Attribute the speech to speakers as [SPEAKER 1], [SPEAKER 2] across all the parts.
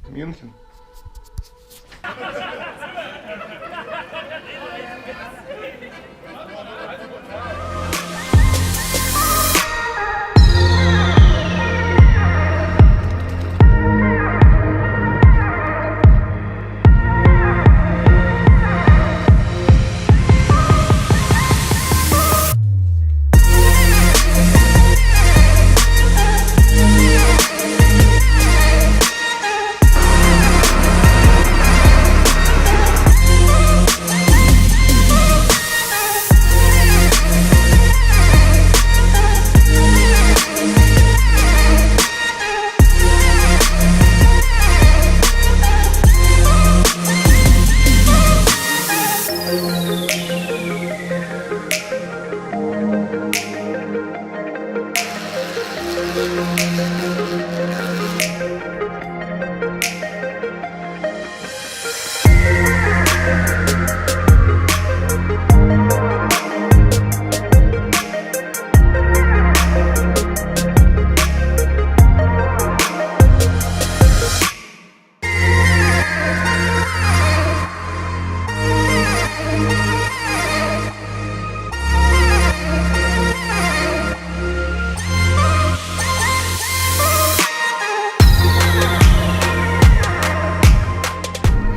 [SPEAKER 1] Мюнхен.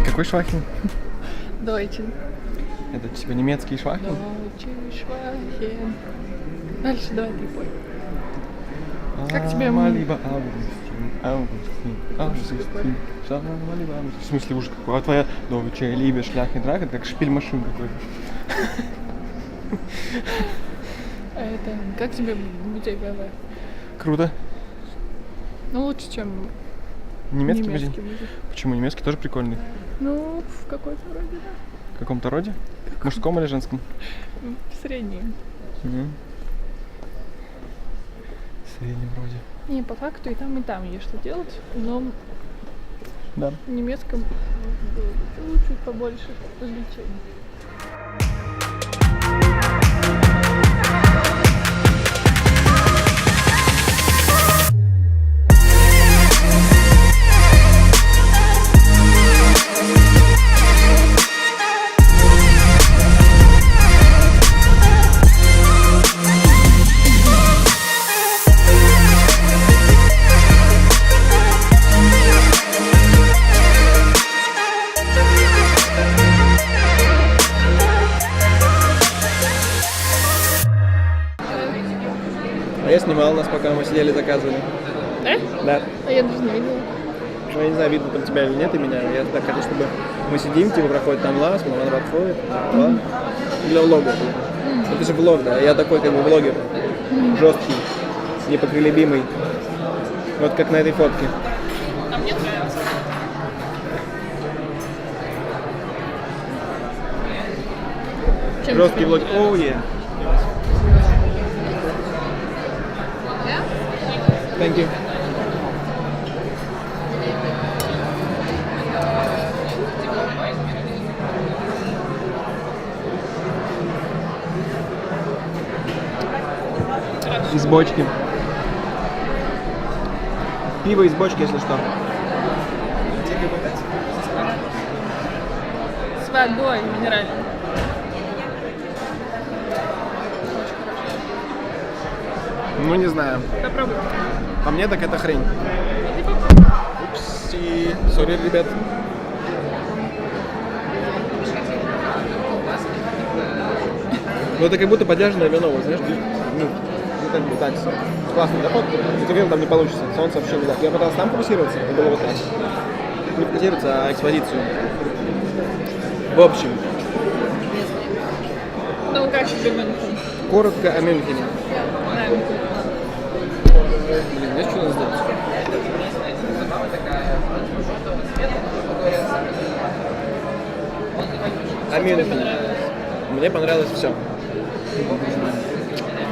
[SPEAKER 1] Какой Швахин?
[SPEAKER 2] Deutschen.
[SPEAKER 1] Это типа немецкий Швахин?
[SPEAKER 2] Deutsche Schwachchen. Дальше давай ты пой. Как тебе
[SPEAKER 1] Малиба Августин. В смысле уже какой? А твоя Deutsche Liebe Schlag это как шпиль-машин какой-то.
[SPEAKER 2] А это, как тебе музей ВВ?
[SPEAKER 1] Круто.
[SPEAKER 2] Ну, лучше, чем
[SPEAKER 1] Немецкий музей?
[SPEAKER 2] музей.
[SPEAKER 1] Почему немецкий тоже прикольный?
[SPEAKER 2] Ну, в какой-то роде, да.
[SPEAKER 1] В каком-то роде? Мужском или женском?
[SPEAKER 2] В среднем.
[SPEAKER 1] В среднем роде.
[SPEAKER 2] Не, по факту и там есть что делать, но
[SPEAKER 1] Да.
[SPEAKER 2] в немецком было бы чуть побольше развлечений.
[SPEAKER 1] А я снимал нас, пока мы сидели, заказывали. Да.
[SPEAKER 2] А я даже не видела.
[SPEAKER 1] Ну, я не знаю, видно там тебя или нет и меня. Я так хочу, чтобы мы сидим, типа проходит там лас, она подходит. Для влога. Это же влог, да. Я такой как бы блогер. Жесткий, непоколебимый. Вот как на этой фотке.
[SPEAKER 2] А мне нравится.
[SPEAKER 1] Жесткий влог. Оу, yeah. Thank you. Из бочки. Пиво из бочки, если что.
[SPEAKER 2] С водой минеральной.
[SPEAKER 1] Ну, не знаю.
[SPEAKER 2] Попробуй.
[SPEAKER 1] По мне так это хрень.
[SPEAKER 2] Ты попробуй.
[SPEAKER 1] Упси. Сори, ребят. Ну, это как будто подержанное вино, вот, знаешь, ну как бы так, классно, да, фотка? Фотографировать там не получится, солнце вообще не так. Я пытался там фокусироваться, это было вот так. Не фокусироваться, а экспозицию. В общем.
[SPEAKER 2] Ну, как тебе Мюнхен?
[SPEAKER 1] Коротко о Мюнхене.
[SPEAKER 2] Да.
[SPEAKER 1] Блин, знаешь, что надо сделать?
[SPEAKER 2] Что тебе
[SPEAKER 1] Аминки.
[SPEAKER 2] понравилось?
[SPEAKER 1] Мне понравилось все.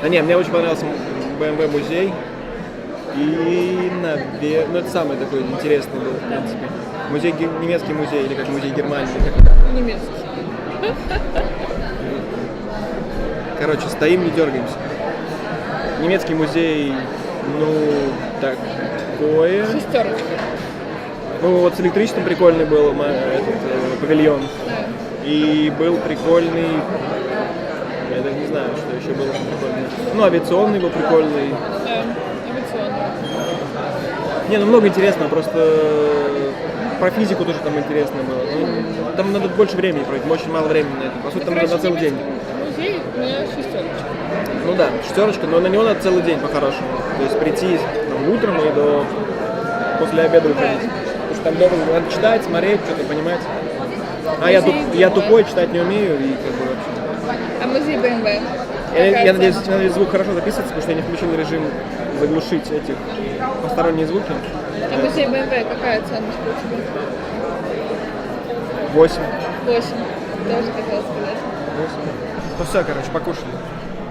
[SPEAKER 1] Да не, мне очень понравился BMW музей. И, наверное, ну это самый такой интересный был, в принципе. Немецкий музей, или как музей Германии.
[SPEAKER 2] Немецкий.
[SPEAKER 1] Короче, стоим, не дергаемся. Немецкий музей, ну, такое.
[SPEAKER 2] Шестерочка.
[SPEAKER 1] Ну, вот с электричеством прикольный был павильон.
[SPEAKER 2] Да.
[SPEAKER 1] И был прикольный, я даже не знаю, что еще было прикольное. Ну, авиационный был прикольный.
[SPEAKER 2] Да, авиационный.
[SPEAKER 1] Не, ну много интересного, просто про физику тоже там интересно было. Ну, там надо больше времени проводить, очень мало времени на это. По сути, там
[SPEAKER 2] Короче,
[SPEAKER 1] на целый день.
[SPEAKER 2] Музей у меня шестерочка.
[SPEAKER 1] Ну да, шестерочка, но на него надо целый день по-хорошему. То есть прийти там, утром и до после обеда уходить. Потому что там долго надо читать, смотреть, что-то понимать. А я тупой, читать не умею и как бы вообще.
[SPEAKER 2] А музей БМВ?
[SPEAKER 1] Я надеюсь, звук хорошо записывается, потому что я не включил режим заглушить этих посторонние звуки.
[SPEAKER 2] А музей БМВ какая оценочка у тебя?
[SPEAKER 1] 8.
[SPEAKER 2] 8. Тоже хотела сказать.
[SPEAKER 1] Ну все, короче, покушали.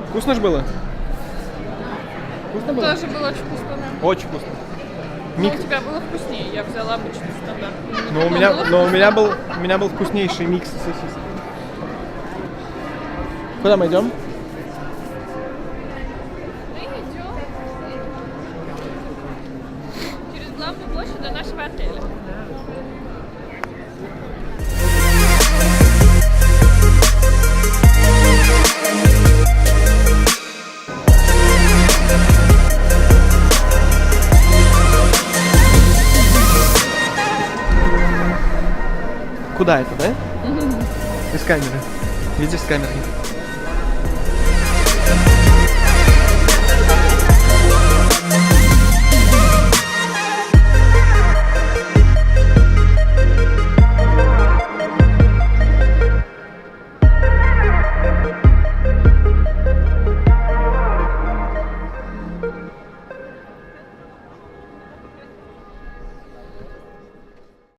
[SPEAKER 1] Вкусно же было? Вкусно было?
[SPEAKER 3] Тоже было очень вкусно, да.
[SPEAKER 1] Очень вкусно.
[SPEAKER 3] Но у тебя было вкуснее, я взяла обычный стандарт.
[SPEAKER 1] Но у меня был вкуснейший микс сосисок. Куда мы идем?
[SPEAKER 3] Мы идем через главную площадь до нашего отеля.
[SPEAKER 1] Куда это, да? Без камеры. Видишь, с камерой.